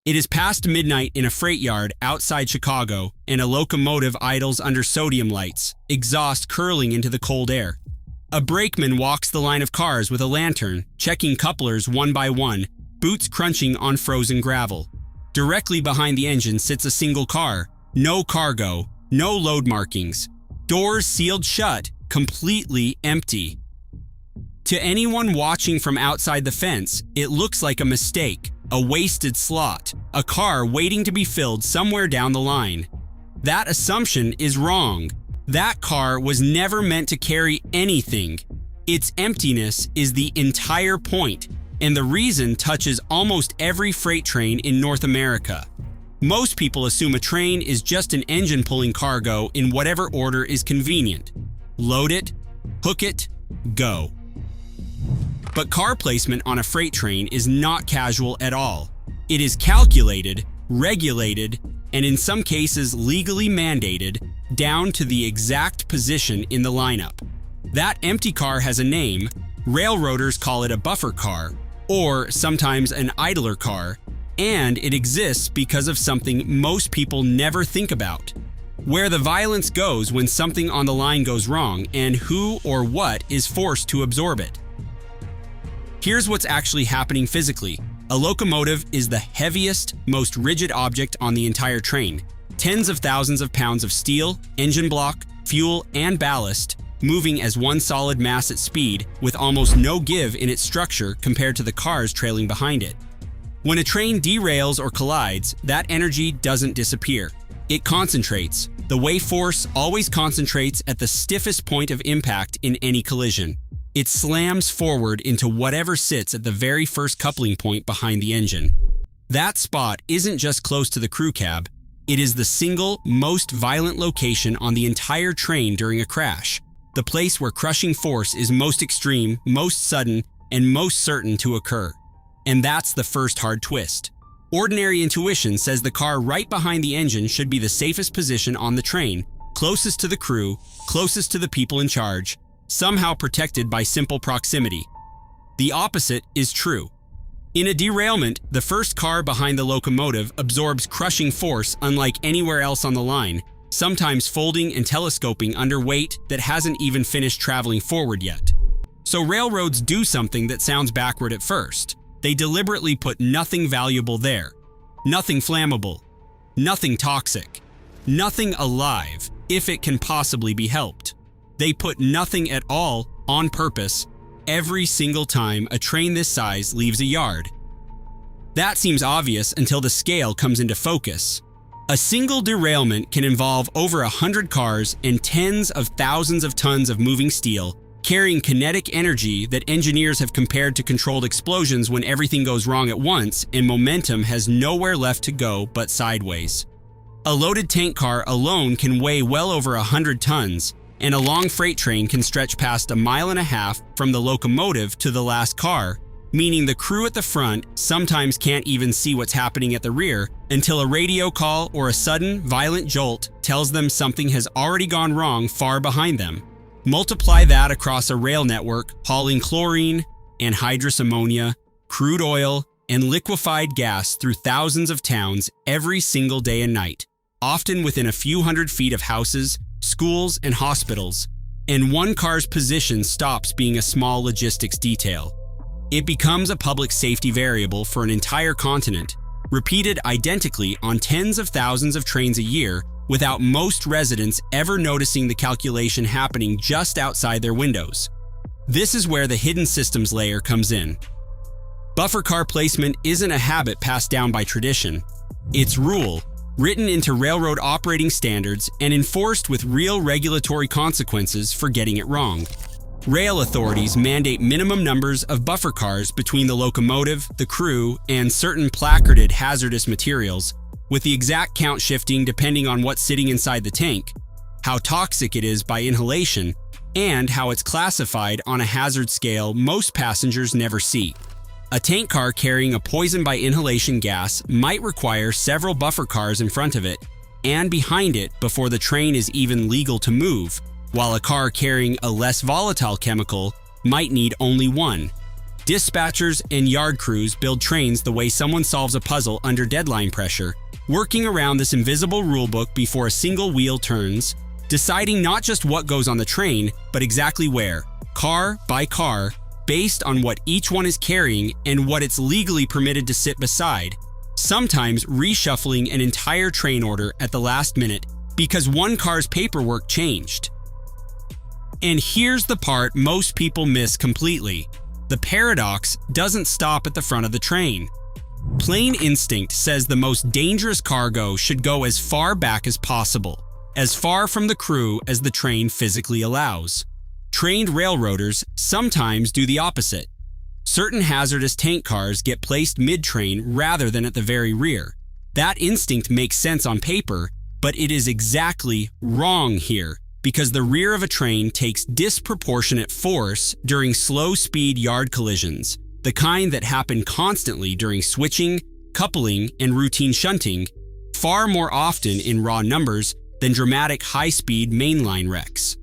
It is past midnight in a freight yard outside Chicago, and a locomotive idles under sodium lights, exhaust curling into the cold air. A brakeman walks the line of cars with a lantern, checking couplers one by one, boots crunching on frozen gravel. Directly behind the engine sits a single car, no cargo, no load markings, doors sealed shut, completely empty. To anyone watching from outside the fence, it looks like a mistake, a wasted slot, a car waiting to be filled somewhere down the line. That assumption is wrong. That car was never meant to carry anything. Its emptiness is the entire point, and the reason touches almost every freight train in North America. Most people assume a train is just an engine pulling cargo in whatever order is convenient. Load it, hook it, go. But car placement on a freight train is not casual at all. It is calculated, regulated, and in some cases legally mandated, down to the exact position in the lineup. That empty car has a name. Railroaders call it a buffer car, or sometimes an idler car, and it exists because of something most people never think about: where the violence goes when something on the line goes wrong and who or what is forced to absorb it. Here's what's actually happening physically. A locomotive is the heaviest, most rigid object on the entire train. Tens of thousands of pounds of steel, engine block, fuel, and ballast, moving as one solid mass at speed with almost no give in its structure compared to the cars trailing behind it. When a train derails or collides, that energy doesn't disappear. It concentrates. The way force always concentrates at the stiffest point of impact in any collision. It slams forward into whatever sits at the very first coupling point behind the engine. That spot isn't just close to the crew cab, it is the single most violent location on the entire train during a crash. The place where crushing force is most extreme, most sudden, and most certain to occur. And that's the first hard twist. Ordinary intuition says the car right behind the engine should be the safest position on the train, closest to the crew, closest to the people in charge, somehow protected by simple proximity. The opposite is true. In a derailment, the first car behind the locomotive absorbs crushing force unlike anywhere else on the line, sometimes folding and telescoping under weight that hasn't even finished traveling forward yet. So railroads do something that sounds backward at first. They deliberately put nothing valuable there. Nothing flammable. Nothing toxic. Nothing alive, if it can possibly be helped. They put nothing at all on purpose every single time a train this size leaves a yard. That seems obvious until the scale comes into focus. A single derailment can involve over 100 cars and tens of thousands of tons of moving steel, carrying kinetic energy that engineers have compared to controlled explosions when everything goes wrong at once and momentum has nowhere left to go but sideways. A loaded tank car alone can weigh well over 100 tons, and a long freight train can stretch past 1.5 miles from the locomotive to the last car, meaning the crew at the front sometimes can't even see what's happening at the rear until a radio call or a sudden, violent jolt tells them something has already gone wrong far behind them. Multiply that across a rail network hauling chlorine, anhydrous ammonia, crude oil, and liquefied gas through thousands of towns every single day and night, often within a few hundred feet of houses, schools, and hospitals, and one car's position stops being a small logistics detail. It becomes a public safety variable for an entire continent, repeated identically on tens of thousands of trains a year without most residents ever noticing the calculation happening just outside their windows. This is where the hidden systems layer comes in. Buffer car placement isn't a habit passed down by tradition. It's rule, written into railroad operating standards and enforced with real regulatory consequences for getting it wrong. Rail authorities mandate minimum numbers of buffer cars between the locomotive, the crew, and certain placarded hazardous materials, with the exact count shifting depending on what's sitting inside the tank, how toxic it is by inhalation, and how it's classified on a hazard scale most passengers never see. A tank car carrying a poison by inhalation gas might require several buffer cars in front of it and behind it before the train is even legal to move, while a car carrying a less volatile chemical might need only one. Dispatchers and yard crews build trains the way someone solves a puzzle under deadline pressure, working around this invisible rulebook before a single wheel turns, deciding not just what goes on the train, but exactly where, car by car, based on what each one is carrying and what it's legally permitted to sit beside, sometimes reshuffling an entire train order at the last minute because one car's paperwork changed. And here's the part most people miss completely. The paradox doesn't stop at the front of the train. Plain instinct says the most dangerous cargo should go as far back as possible, as far from the crew as the train physically allows. Trained railroaders sometimes do the opposite. Certain hazardous tank cars get placed mid-train rather than at the very rear. That instinct makes sense on paper, but it is exactly wrong here because the rear of a train takes disproportionate force during slow-speed yard collisions, the kind that happen constantly during switching, coupling, and routine shunting, far more often in raw numbers than dramatic high-speed mainline wrecks.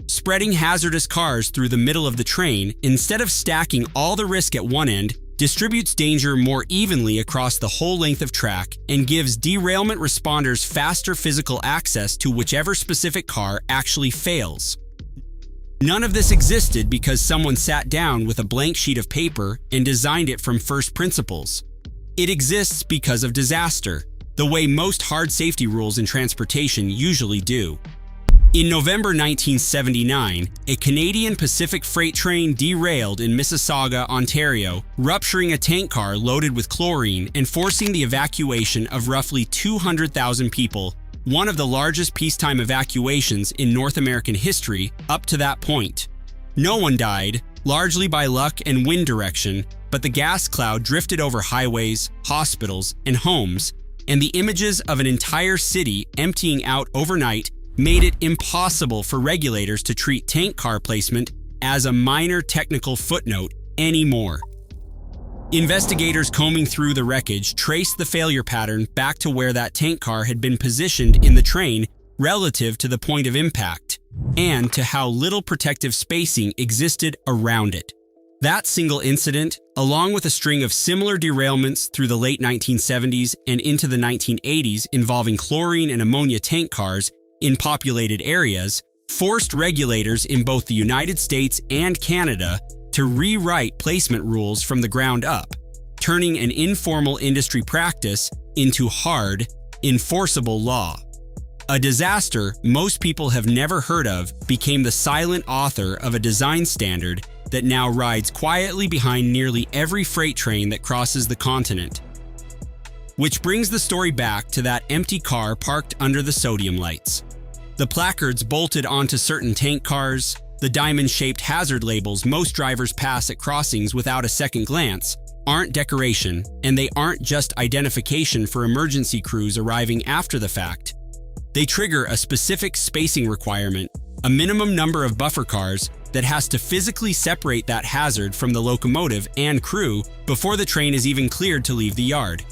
Spreading hazardous cars through the middle of the train, instead of stacking all the risk at one end, distributes danger more evenly across the whole length of track and gives derailment responders faster physical access to whichever specific car actually fails. None of this existed because someone sat down with a blank sheet of paper and designed it from first principles. It exists because of disaster, the way most hard safety rules in transportation usually do. In November 1979, a Canadian Pacific freight train derailed in Mississauga, Ontario, rupturing a tank car loaded with chlorine and forcing the evacuation of roughly 200,000 people, one of the largest peacetime evacuations in North American history up to that point. No one died, largely by luck and wind direction, but the gas cloud drifted over highways, hospitals, and homes, and the images of an entire city emptying out overnight made it impossible for regulators to treat tank car placement as a minor technical footnote anymore. Investigators combing through the wreckage traced the failure pattern back to where that tank car had been positioned in the train relative to the point of impact, and to how little protective spacing existed around it. That single incident, along with a string of similar derailments through the late 1970s and into the 1980s involving chlorine and ammonia tank cars in populated areas, forced regulators in both the United States and Canada to rewrite placement rules from the ground up, turning an informal industry practice into hard, enforceable law. A disaster most people have never heard of became the silent author of a design standard that now rides quietly behind nearly every freight train that crosses the continent. Which brings the story back to that empty car parked under the sodium lights. The placards bolted onto certain tank cars, the diamond-shaped hazard labels most drivers pass at crossings without a second glance, aren't decoration, and they aren't just identification for emergency crews arriving after the fact. They trigger a specific spacing requirement, a minimum number of buffer cars that has to physically separate that hazard from the locomotive and crew before the train is even cleared to leave the yard.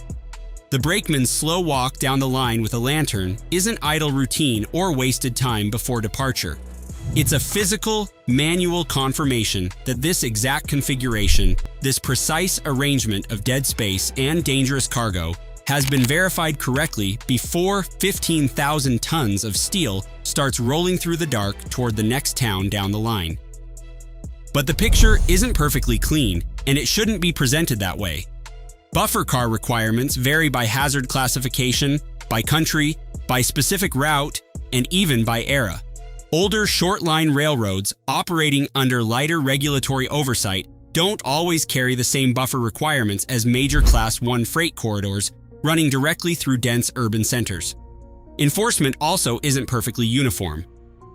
The brakeman's slow walk down the line with a lantern isn't idle routine or wasted time before departure. It's a physical, manual confirmation that this exact configuration, this precise arrangement of dead space and dangerous cargo, has been verified correctly before 15,000 tons of steel starts rolling through the dark toward the next town down the line. But the picture isn't perfectly clean, and it shouldn't be presented that way. Buffer car requirements vary by hazard classification, by country, by specific route, and even by era. Older short-line railroads operating under lighter regulatory oversight don't always carry the same buffer requirements as major Class 1 freight corridors running directly through dense urban centers. Enforcement also isn't perfectly uniform.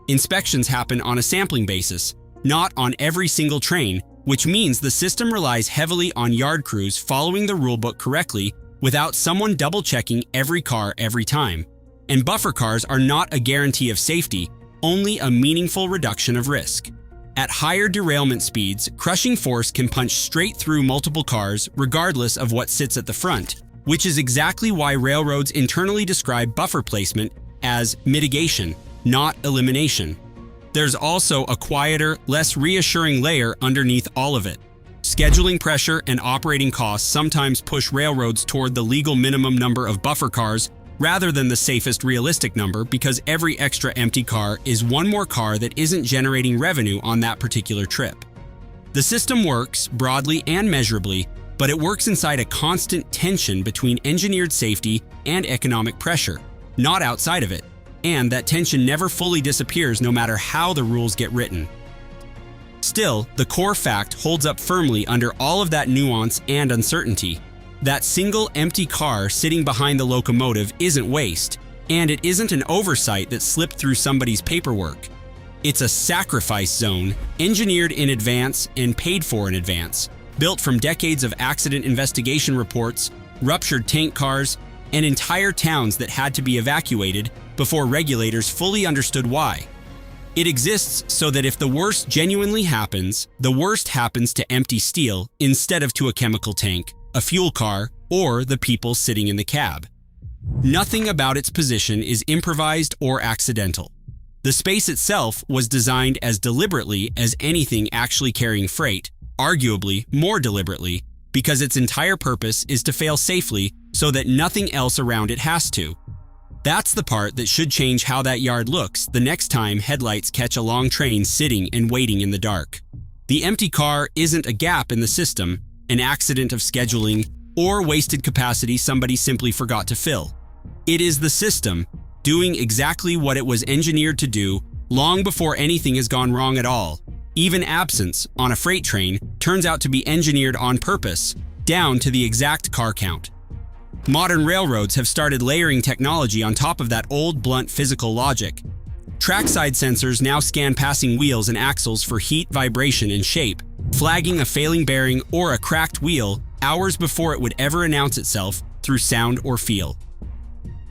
Inspections happen on a sampling basis, not on every single train, which means the system relies heavily on yard crews following the rulebook correctly without someone double-checking every car every time. And buffer cars are not a guarantee of safety, only a meaningful reduction of risk. At higher derailment speeds, crushing force can punch straight through multiple cars regardless of what sits at the front, which is exactly why railroads internally describe buffer placement as mitigation, not elimination. There's also a quieter, less reassuring layer underneath all of it: Scheduling pressure and operating costs sometimes push railroads toward the legal minimum number of buffer cars rather than the safest realistic number, because every extra empty car is one more car that isn't generating revenue on that particular trip. The system works, broadly and measurably, but it works inside a constant tension between engineered safety and economic pressure, not outside of it, and that tension never fully disappears no matter how the rules get written. Still, the core fact holds up firmly under all of that nuance and uncertainty. That single empty car sitting behind the locomotive isn't waste, and it isn't an oversight that slipped through somebody's paperwork. It's a sacrifice zone, engineered in advance and paid for in advance, built from decades of accident investigation reports, ruptured tank cars, and entire towns that had to be evacuated before regulators fully understood why. It exists so that if the worst genuinely happens, the worst happens to empty steel instead of to a chemical tank, a fuel car, or the people sitting in the cab. Nothing about its position is improvised or accidental. The space itself was designed as deliberately as anything actually carrying freight, arguably more deliberately, because its entire purpose is to fail safely so that nothing else around it has to. That's the part that should change how that yard looks the next time headlights catch a long train sitting and waiting in the dark. The empty car isn't a gap in the system, an accident of scheduling, or wasted capacity somebody simply forgot to fill. It is the system doing exactly what it was engineered to do long before anything has gone wrong at all. Even absence on a freight train turns out to be engineered on purpose, down to the exact car count. Modern railroads have started layering technology on top of that old, blunt physical logic. Trackside sensors now scan passing wheels and axles for heat, vibration, and shape, flagging a failing bearing or a cracked wheel hours before it would ever announce itself through sound or feel.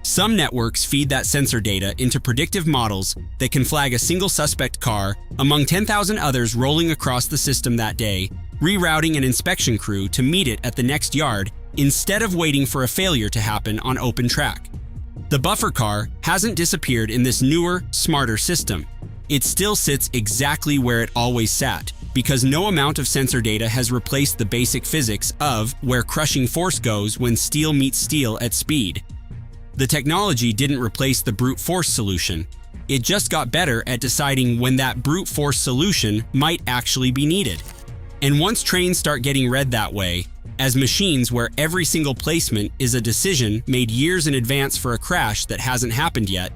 Some networks feed that sensor data into predictive models that can flag a single suspect car among 10,000 others rolling across the system that day, rerouting an inspection crew to meet it at the next yard instead of waiting for a failure to happen on open track. The buffer car hasn't disappeared in this newer, smarter system. It still sits exactly where it always sat, because no amount of sensor data has replaced the basic physics of where crushing force goes when steel meets steel at speed. The technology didn't replace the brute force solution. It just got better at deciding when that brute force solution might actually be needed. And once trains start getting read that way, as machines where every single placement is a decision made years in advance for a crash that hasn't happened yet,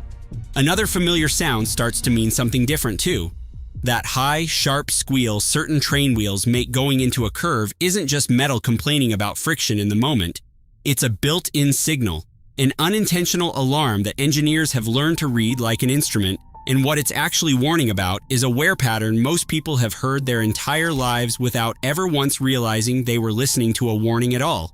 another familiar sound starts to mean something different too. That high, sharp squeal certain train wheels make going into a curve isn't just metal complaining about friction in the moment. It's a built-in signal, an unintentional alarm that engineers have learned to read like an instrument, and what it's actually warning about is a wear pattern most people have heard their entire lives without ever once realizing they were listening to a warning at all.